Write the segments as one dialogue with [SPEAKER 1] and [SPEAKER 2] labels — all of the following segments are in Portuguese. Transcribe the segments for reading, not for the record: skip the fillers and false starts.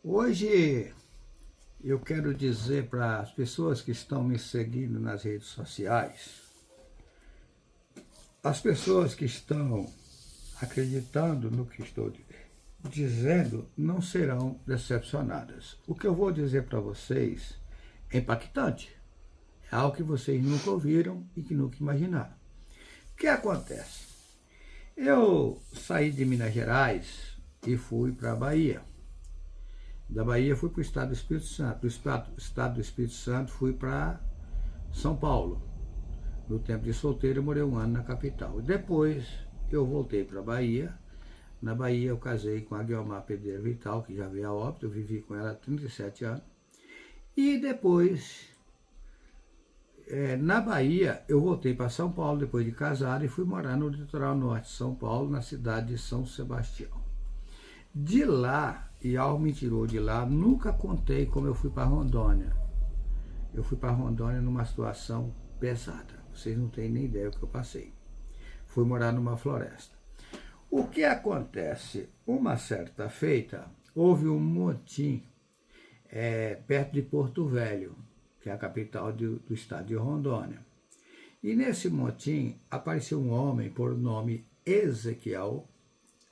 [SPEAKER 1] Hoje eu quero dizer para as pessoas que estão me seguindo nas redes sociais, as pessoas que estão acreditando no que estou dizendo não serão decepcionadas. O que eu vou dizer para vocês é impactante, é algo que vocês nunca ouviram e que nunca imaginaram. O que acontece? Eu saí de Minas Gerais e fui para a Bahia. Da Bahia fui para o estado do Espírito Santo. Do estado do Espírito Santo fui para São Paulo. No tempo de solteiro eu morei 1 ano na capital. Depois eu voltei para a Bahia. Na Bahia eu casei com a Guiomar Pedreira Vital, que já veio a óbito. Eu vivi com ela há 37 anos. E depois, na Bahia, eu voltei para São Paulo depois de casado e fui morar no litoral norte de São Paulo, na cidade de São Sebastião. De lá, e algo me tirou de lá, nunca contei como eu fui para Rondônia. Eu fui para Rondônia numa situação pesada. Vocês não têm nem ideia do que eu passei. Fui morar numa floresta. O que acontece? Uma certa feita, houve um motim perto de Porto Velho, que é a capital do estado de Rondônia. E nesse motim apareceu um homem por nome Ezequiel,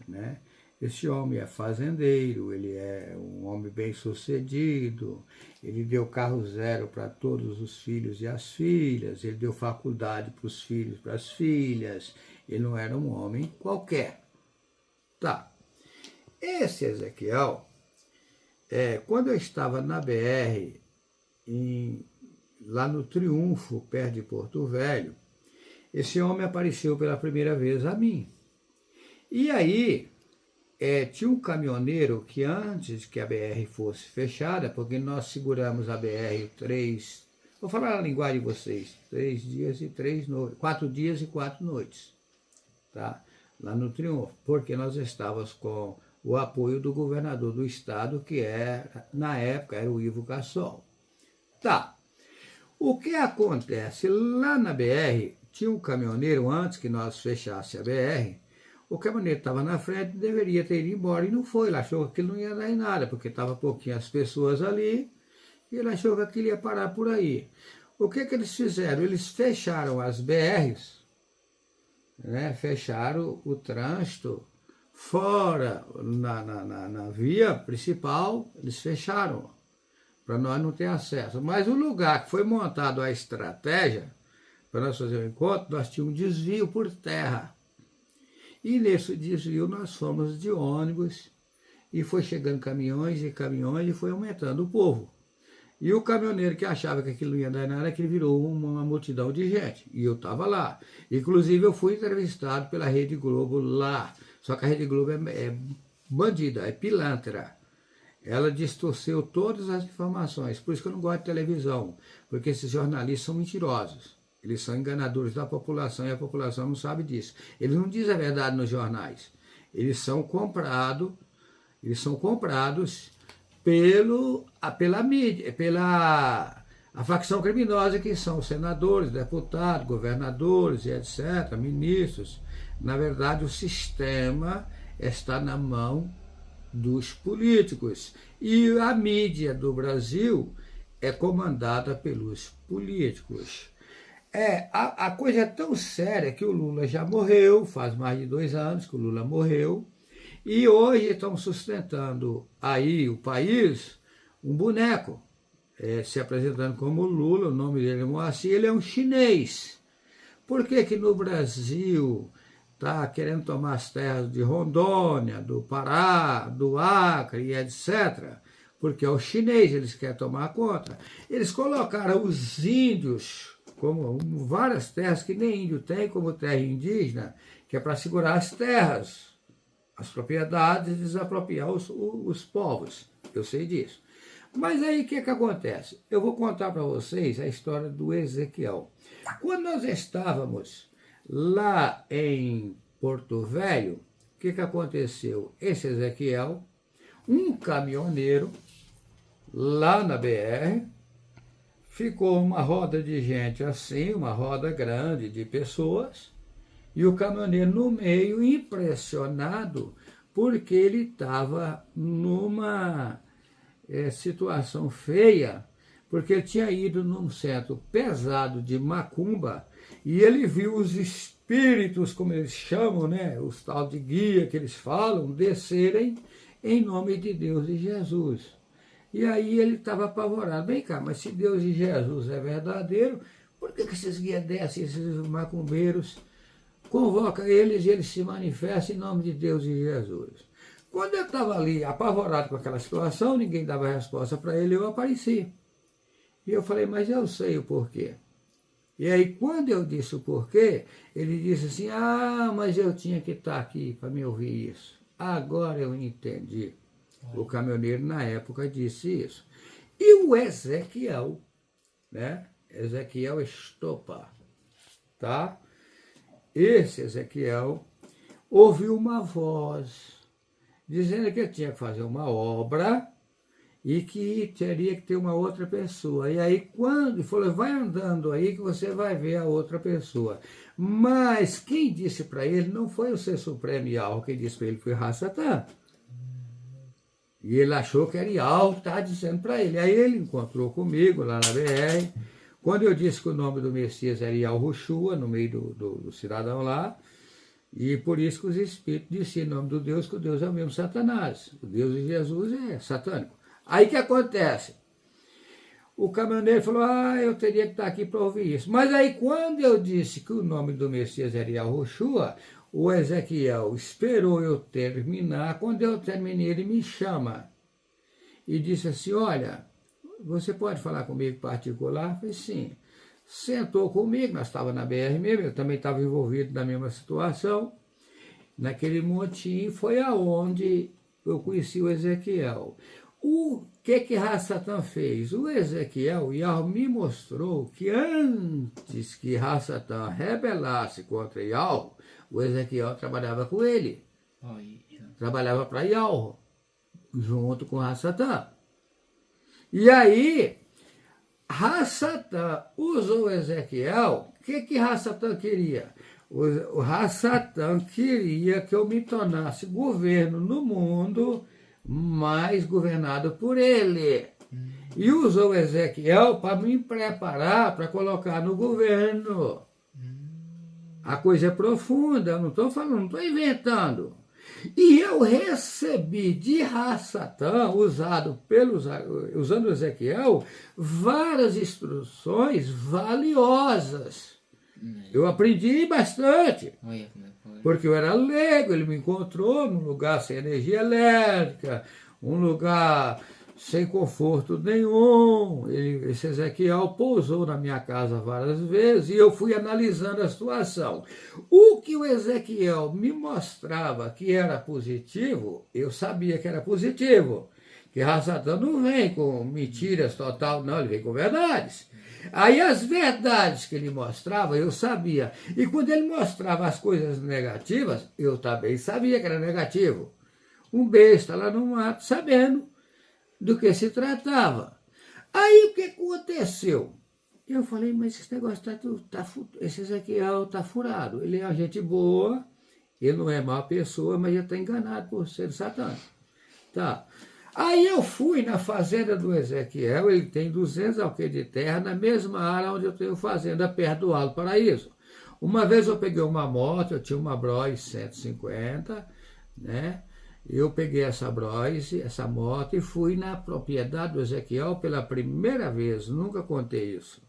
[SPEAKER 1] né? Esse homem é fazendeiro, ele é um homem bem sucedido, ele deu carro zero para todos os filhos e as filhas, ele deu faculdade para os filhos e para as filhas, ele não era um homem qualquer. Tá. Esse Ezequiel, quando eu estava na BR, lá no Triunfo, perto de Porto Velho, esse homem apareceu pela primeira vez a mim. E aí, tinha um caminhoneiro que antes que a BR fosse fechada, porque nós seguramos a BR 3, vou falar a linguagem de vocês, 3 dias e 3 noites, 4 dias e 4 noites, tá? Lá no Triunfo, porque nós estávamos com o apoio do governador do estado, que na época era o Ivo Cassol. Tá. O que acontece? Lá na BR, tinha um caminhoneiro, antes que nós fechássemos a BR, o caminhoneiro estava na frente, deveria ter ido embora e não foi. Ele achou que aquilo não ia dar em nada, porque estava pouquinhas pessoas ali, e ele achou que aquilo ia parar por aí. O que eles fizeram? Eles fecharam as BRs, né? Fecharam o trânsito fora, na via principal, eles fecharam, para nós não ter acesso. Mas o lugar que foi montado a estratégia, para nós fazer o encontro, nós tínhamos um desvio por terra. E nesse desvio nós fomos de ônibus e foi chegando caminhões e caminhões e foi aumentando o povo. E o caminhoneiro que achava que aquilo não ia dar nada, que ele virou uma multidão de gente. E eu estava lá. Inclusive eu fui entrevistado pela Rede Globo lá. Só que a Rede Globo é bandida, é pilantra. Ela distorceu todas as informações. Por isso que eu não gosto de televisão, porque esses jornalistas são mentirosos. Eles são enganadores da população e a população não sabe disso. Eles não dizem a verdade nos jornais. Eles são comprados pela mídia, pela a facção criminosa, que são senadores, deputados, governadores e etc., ministros. Na verdade, o sistema está na mão dos políticos. E a mídia do Brasil é comandada pelos políticos. A coisa é tão séria que o Lula já morreu, faz mais de 2 anos que o Lula morreu, e hoje estão sustentando aí o país um boneco, se apresentando como Lula, o nome dele é Moacir, ele é um chinês. Por que no Brasil está querendo tomar as terras de Rondônia, do Pará, do Acre e etc.? Porque é o chinês, eles querem tomar conta. Eles colocaram os índios como várias terras que nem índio tem, como terra indígena, que é para segurar as terras, as propriedades e desapropriar os povos. Eu sei disso. Mas aí o que acontece? Eu vou contar para vocês a história do Ezequiel. Quando nós estávamos lá em Porto Velho, o que aconteceu? Esse Ezequiel, um caminhoneiro, lá na BR, ficou uma roda de gente assim, uma roda grande de pessoas, e o caminhoneiro no meio, impressionado, porque ele estava numa situação feia, porque ele tinha ido num centro pesado de macumba e ele viu os espíritos, como eles chamam, né, os tal de guia que eles falam, descerem em nome de Deus e Jesus. E aí ele estava apavorado. Vem cá, mas se Deus e Jesus é verdadeiro, por que esses guias descem, esses macumbeiros, convoca eles e eles se manifestam em nome de Deus e Jesus? Quando eu estava ali apavorado com aquela situação, ninguém dava resposta para ele, eu apareci. E eu falei, mas eu sei o porquê. E aí, quando eu disse o porquê, ele disse assim, mas eu tinha que estar aqui para me ouvir isso. Agora eu entendi. O caminhoneiro, na época, disse isso. E o Ezequiel, né? Ezequiel Estopa, tá? Esse Ezequiel ouviu uma voz dizendo que ele tinha que fazer uma obra e que teria que ter uma outra pessoa. E aí, quando falou, vai andando aí que você vai ver a outra pessoa. Mas quem disse para ele não foi o Ser Supremo Yahweh, quem disse para ele foi Ra-Satã. E ele achou que era Yahweh que estava dizendo para ele. Aí ele encontrou comigo lá na BR. Quando eu disse que o nome do Messias era Yahushua, no meio do cidadão lá, e por isso que os espíritos diziam em nome do Deus, que o Deus é o mesmo Satanás. O Deus de Jesus é satânico. Aí o que acontece? O caminhoneiro falou, eu teria que estar aqui para ouvir isso. Mas aí quando eu disse que o nome do Messias era Yahushua, o Ezequiel esperou eu terminar. Quando eu terminei, ele me chama e disse assim, olha, você pode falar comigo particular? Eu falei, sim. Sentou comigo, nós estávamos na BR mesmo, eu também estava envolvido na mesma situação. Naquele montinho foi aonde eu conheci o Ezequiel. O que Ra-Satã fez? O Ezequiel, Yahweh me mostrou que antes que Ra-Satã rebelasse contra Yahweh, o Ezequiel trabalhava com ele. Trabalhava para Yahweh, junto com Ra-Satã. E aí, Ra-Satã usou o Ezequiel. O que Ra-Satã queria? O Ra-Satã queria que eu me tornasse governo no mundo, mas governado por ele. E usou Ezequiel para me preparar para colocar no governo. A coisa é profunda, eu não estou falando, não estou inventando. E eu recebi de Ra-Satã, usando Ezequiel, várias instruções valiosas. Eu aprendi bastante, porque eu era leigo, ele me encontrou num lugar sem energia elétrica, um lugar sem conforto nenhum. Esse Ezequiel pousou na minha casa várias vezes e eu fui analisando a situação. O que o Ezequiel me mostrava que era positivo, eu sabia que era positivo. Que Ra-Satã não vem com mentiras total, não, ele vem com verdades. Aí as verdades que ele mostrava, eu sabia. E quando ele mostrava as coisas negativas, eu também sabia que era negativo. Um besta lá no mato, sabendo do que se tratava. Aí o que aconteceu? Eu falei, mas esse negócio esse Ezequiel está furado. Ele é uma gente boa, ele não é má pessoa, mas ele está enganado por ser satânico. Tá. Aí eu fui na fazenda do Ezequiel, ele tem 200 alqueires de terra, na mesma área onde eu tenho fazenda, perto do Alto Paraíso. Uma vez eu peguei uma moto, eu tinha uma Bros 150, né? Eu peguei essa Bros, essa moto, e fui na propriedade do Ezequiel pela primeira vez, nunca contei isso.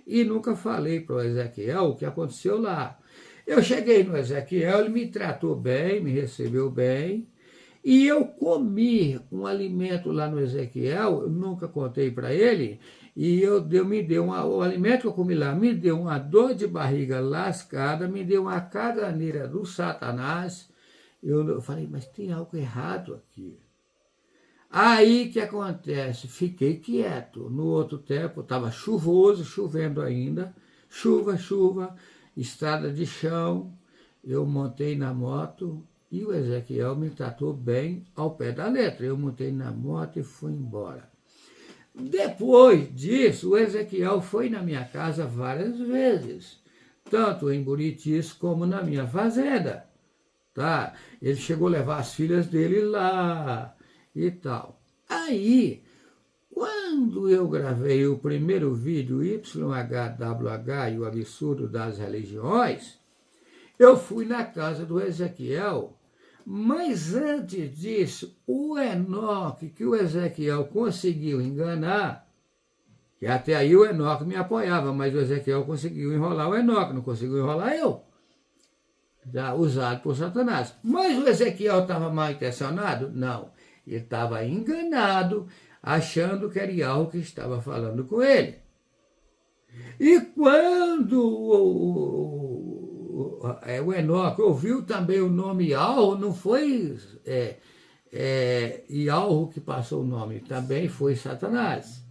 [SPEAKER 1] E nunca falei para o Ezequiel o que aconteceu lá. Eu cheguei no Ezequiel, ele me tratou bem, me recebeu bem, e eu comi um alimento lá no Ezequiel, eu nunca contei para ele, e o alimento que eu comi lá me deu uma dor de barriga lascada, me deu uma caganeira do Satanás. Eu falei, mas tem algo errado aqui. Aí que acontece? Fiquei quieto. No outro tempo estava chuvoso, chovendo ainda, chuva, estrada de chão. Eu montei na moto e o Ezequiel me tratou bem ao pé da letra. Eu montei na moto e fui embora. Depois disso, o Ezequiel foi na minha casa várias vezes, tanto em Buritis como na minha fazenda. Tá? Ele chegou a levar as filhas dele lá e tal. Aí, quando eu gravei o primeiro vídeo, YHWH e o Absurdo das Religiões, eu fui na casa do Ezequiel, mas antes disso, o Enoque, que o Ezequiel conseguiu enganar, que até aí o Enoque me apoiava, mas o Ezequiel conseguiu enrolar o Enoque, não conseguiu enrolar eu, já usado por Satanás. Mas o Ezequiel estava mal intencionado? Não, ele estava enganado, achando que era Yahweh que estava falando com ele. E quando o Enoque ouviu também o nome Yahweh, não foi Yahweh que passou o nome, também foi Satanás.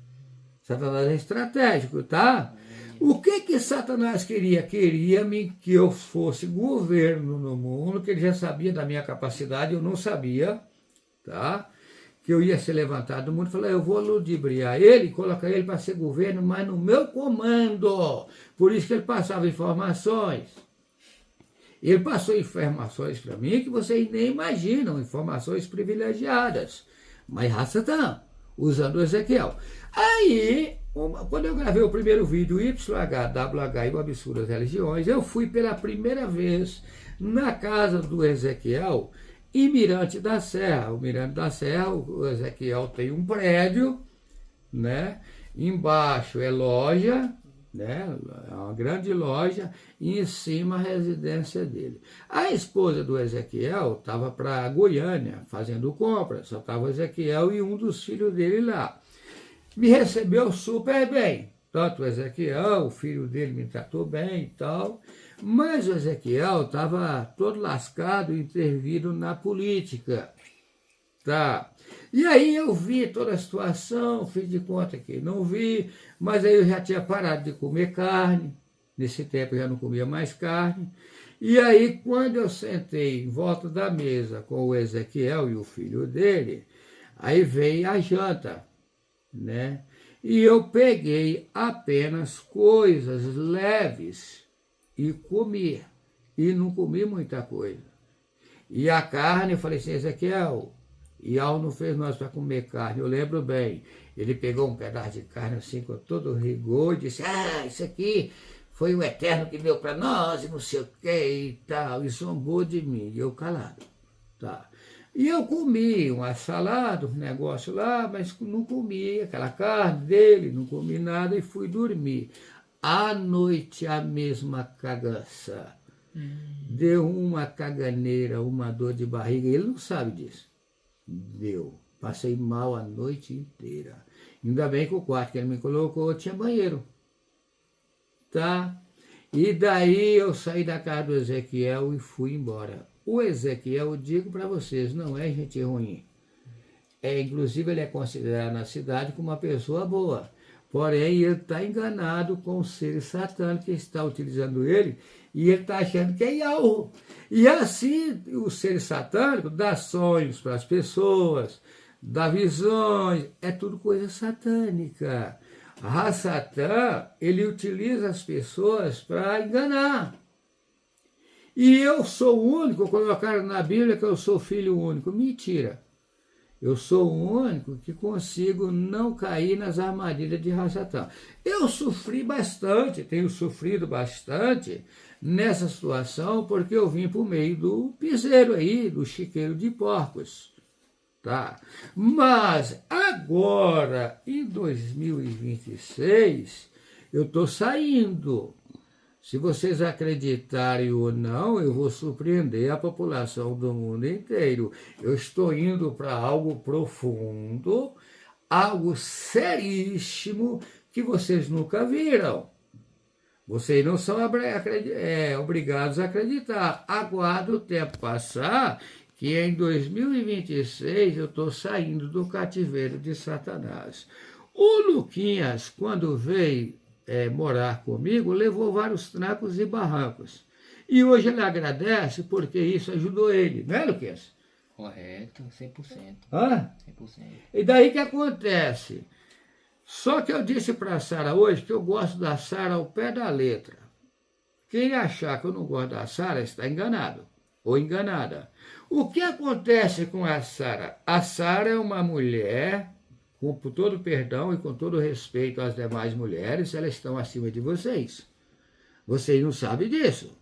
[SPEAKER 1] Satanás é estratégico, tá? O que Satanás queria? Queria que eu fosse governo no mundo, que ele já sabia da minha capacidade, eu não sabia, tá? Que eu ia ser levantado do mundo, falei, eu vou ludibriar ele, colocar ele para ser governo, mas no meu comando. Por isso que ele passava informações. Ele passou informações para mim que vocês nem imaginam, informações privilegiadas. Mas Satã, usando o Ezequiel. Aí, quando eu gravei o primeiro vídeo, YHWH e o Absurdo das Religiões, eu fui pela primeira vez na casa do Ezequiel, em Mirante da Serra. O Mirante da Serra, o Ezequiel tem um prédio, né? Embaixo é loja, né? É uma grande loja, e em cima a residência dele. A esposa do Ezequiel estava para Goiânia fazendo compras, só estava o Ezequiel e um dos filhos dele lá. Me recebeu super bem, tanto o Ezequiel, o filho dele me tratou bem e tal, mas o Ezequiel estava todo lascado, intervido na política, tá? E aí eu vi toda a situação, fiz de conta que não vi, mas aí eu já tinha parado de comer carne, nesse tempo eu já não comia mais carne, e aí quando eu sentei em volta da mesa com o Ezequiel e o filho dele, aí veio a janta, né? E eu peguei apenas coisas leves e comi, e não comi muita coisa. E a carne, eu falei assim, Ezequiel, Yahweh não fez nós para comer carne, eu lembro bem. Ele pegou um pedaço de carne assim com todo rigor e disse, isso aqui foi o Eterno que deu para nós e não sei o que e tal, e zombou de mim, e eu calado, tá? E eu comi uma salada, um negócio lá, mas não comi aquela carne dele, não comi nada e fui dormir. À noite a mesma cagaça. Deu uma caganeira, uma dor de barriga, ele não sabe disso. Deu. Passei mal a noite inteira. Ainda bem que o quarto que ele me colocou tinha banheiro. Tá? E daí eu saí da casa do Ezequiel e fui embora. O Ezequiel, eu digo para vocês, não é gente ruim. Inclusive, ele é considerado na cidade como uma pessoa boa. Porém, ele está enganado com o ser satânico que está utilizando ele e ele está achando que é Yahweh. E assim, o ser satânico dá sonhos para as pessoas, dá visões, é tudo coisa satânica. A Satã, ele utiliza as pessoas para enganar. E eu sou o único, colocaram na Bíblia que eu sou filho único. Mentira. Eu sou o único que consigo não cair nas armadilhas de Satã. Eu sofri bastante, tenho sofrido bastante nessa situação, porque eu vim por meio do piseiro aí, do chiqueiro de porcos. Tá? Mas agora, em 2026, eu estou saindo. Se vocês acreditarem ou não, eu vou surpreender a população do mundo inteiro. Eu estou indo para algo profundo, algo seríssimo que vocês nunca viram. Vocês não são obrigados a acreditar. Aguarda o tempo passar, que em 2026 eu estou saindo do cativeiro de Satanás. O Luquinhas, quando veio morar comigo, levou vários trancos e barrancos. E hoje ele agradece porque isso ajudou ele, não é, Luquinhas?
[SPEAKER 2] Correto, 100%.
[SPEAKER 1] Hã?
[SPEAKER 2] 100%.
[SPEAKER 1] E daí que acontece? Só que eu disse para a Sara hoje que eu gosto da Sara ao pé da letra. Quem achar que eu não gosto da Sara está enganado ou enganada. O que acontece com a Sara? A Sara é uma mulher com todo perdão e com todo respeito às demais mulheres, elas estão acima de vocês. Vocês não sabem disso.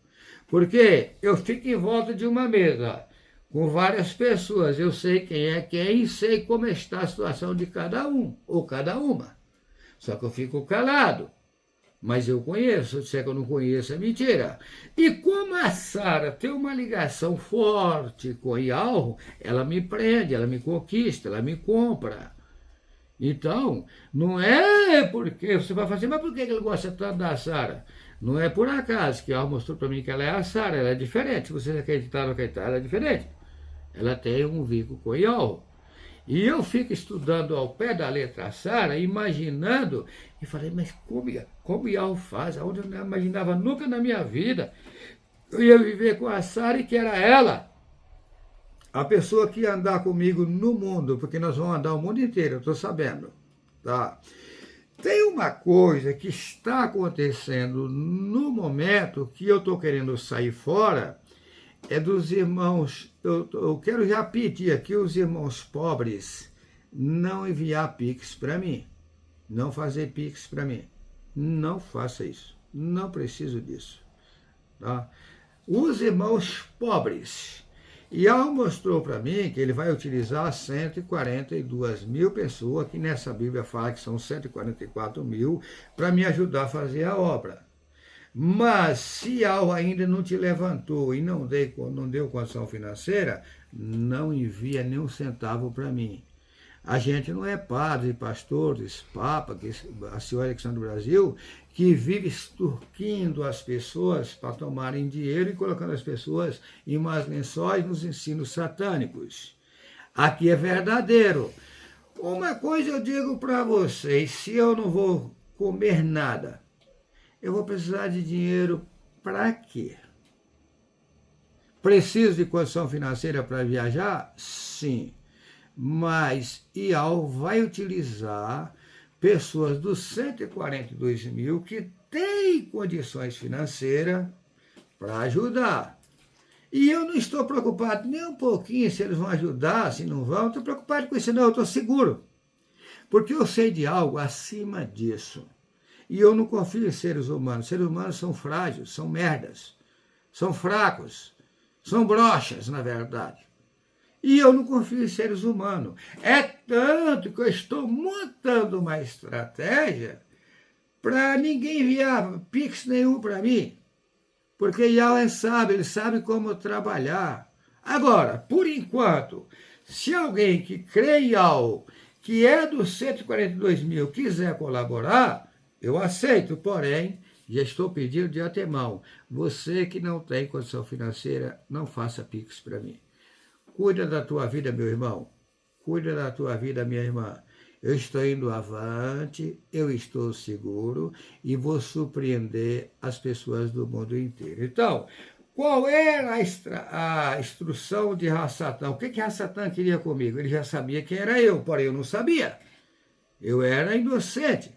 [SPEAKER 1] Porque eu fico em volta de uma mesa com várias pessoas, eu sei quem é quem e sei como está a situação de cada um ou cada uma. Só que eu fico calado. Mas eu conheço, se eu disser que eu não conheço é mentira. E como a Sara tem uma ligação forte com o Ialro, ela me prende, ela me conquista, ela me compra. Então, não é porque você vai fazer, mas por que ele gosta tanto da Sara? Não é por acaso que ela mostrou para mim que ela é a Sara, ela é diferente. Se vocês acreditarem ou não acreditar, ela é diferente. Ela tem um vínculo com o Ialro. E eu fico estudando ao pé da letra Sara, imaginando, e falei, mas como Ialro faz? Aonde eu não imaginava nunca na minha vida. Eu ia viver com a Sara e que era ela a pessoa que ia andar comigo no mundo, porque nós vamos andar o mundo inteiro, eu estou sabendo. Tá? Tem uma coisa que está acontecendo no momento que eu estou querendo sair fora, é dos irmãos, eu quero já pedir aqui os irmãos pobres não enviar Pix para mim, não fazer Pix para mim. Não faça isso, não preciso disso. Tá? Os irmãos pobres. E Ialro mostrou para mim que ele vai utilizar 142 mil pessoas, que nessa Bíblia fala que são 144 mil, para me ajudar a fazer a obra. Mas se Ialro ainda não te levantou e não deu condição financeira, não envia nem um centavo para mim. A gente não é padre, pastores, papa, a senhora Alexandre do Brasil, que vive extorquindo as pessoas para tomarem dinheiro e colocando as pessoas em más lençóis nos ensinos satânicos. Aqui é verdadeiro. Uma coisa eu digo para vocês, se eu não vou comer nada, eu vou precisar de dinheiro para quê? Preciso de condição financeira para viajar? Sim. Mas Ialro vai utilizar pessoas dos 142 mil que têm condições financeiras para ajudar. E eu não estou preocupado nem um pouquinho se eles vão ajudar, se não vão. Não estou preocupado com isso, não, eu estou seguro. Porque eu sei de algo acima disso. E eu não confio em seres humanos. Seres humanos são frágeis, são merdas, são fracos, são broxas, na verdade. E eu não confio em seres humanos. É tanto que eu estou montando uma estratégia para ninguém enviar Pix nenhum para mim. Porque Ialro sabe, ele sabe como trabalhar. Agora, por enquanto, se alguém que crê em Ialro, que é dos 142 mil, quiser colaborar, eu aceito, porém, já estou pedindo de antemão. Você que não tem condição financeira, não faça Pix para mim. Cuida da tua vida, meu irmão. Cuida da tua vida, minha irmã. Eu estou indo avante, eu estou seguro e vou surpreender as pessoas do mundo inteiro. Então, qual era a instrução de Rassatã? O que Rassatã queria comigo? Ele já sabia quem era eu, porém eu não sabia. Eu era inocente.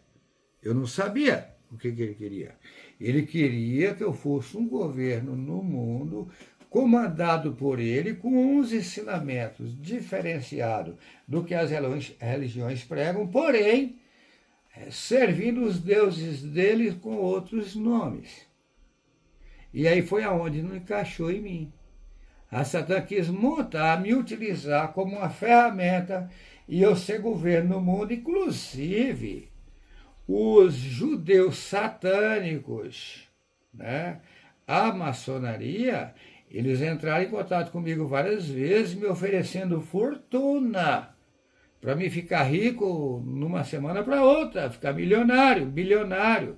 [SPEAKER 1] Eu não sabia o que ele queria. Ele queria que eu fosse um governo no mundo comandado por ele, com uns ensinamentos diferenciados do que as religiões pregam, porém, servindo os deuses deles com outros nomes. E aí foi aonde não encaixou em mim. A Satã quis montar, me utilizar como uma ferramenta e eu ser governo no mundo, inclusive os judeus satânicos, né? A maçonaria, eles entraram em contato comigo várias vezes, me oferecendo fortuna para me ficar rico numa semana para outra, ficar milionário, bilionário.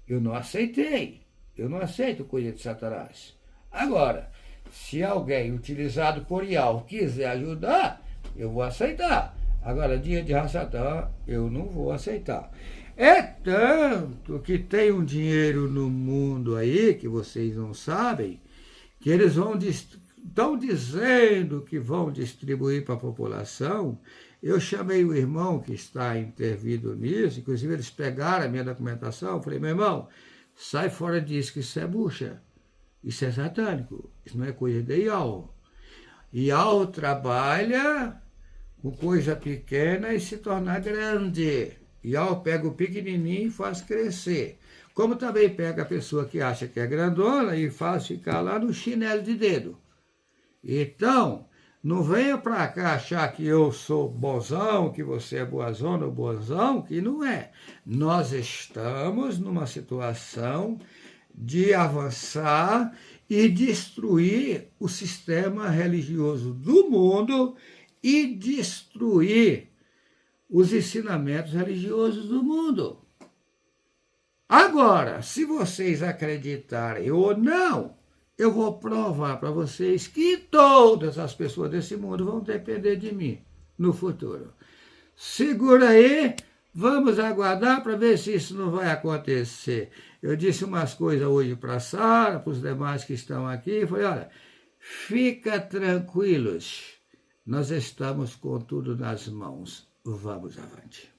[SPEAKER 1] Eu não aceitei. Eu não aceito coisa de Satanás. Agora, se alguém utilizado por Ialro quiser ajudar, eu vou aceitar. Agora, dia de Rassatã, eu não vou aceitar. É tanto que tem um dinheiro no mundo aí, que vocês não sabem, que eles estão dizendo que vão distribuir para a população. Eu chamei o irmão que está intervindo nisso, inclusive eles pegaram a minha documentação, falei, meu irmão, sai fora disso, que isso é bucha, isso é satânico, isso não é coisa de Ialro. Ialro trabalha com coisa pequena e se tornar grande. E eu pego o pequenininho e faz crescer. Como também pega a pessoa que acha que é grandona e faz ficar lá no chinelo de dedo. Então, não venha para cá achar que eu sou bonzão, que você é boazona ou bonzão, que não é. Nós estamos numa situação de avançar e destruir o sistema religioso do mundo e destruir os ensinamentos religiosos do mundo. Agora, se vocês acreditarem ou não, eu vou provar para vocês que todas as pessoas desse mundo vão depender de mim no futuro. Segura aí, vamos aguardar para ver se isso não vai acontecer. Eu disse umas coisas hoje para a Sara, para os demais que estão aqui, falei, olha, fica tranquilos, nós estamos com tudo nas mãos, vamos avante.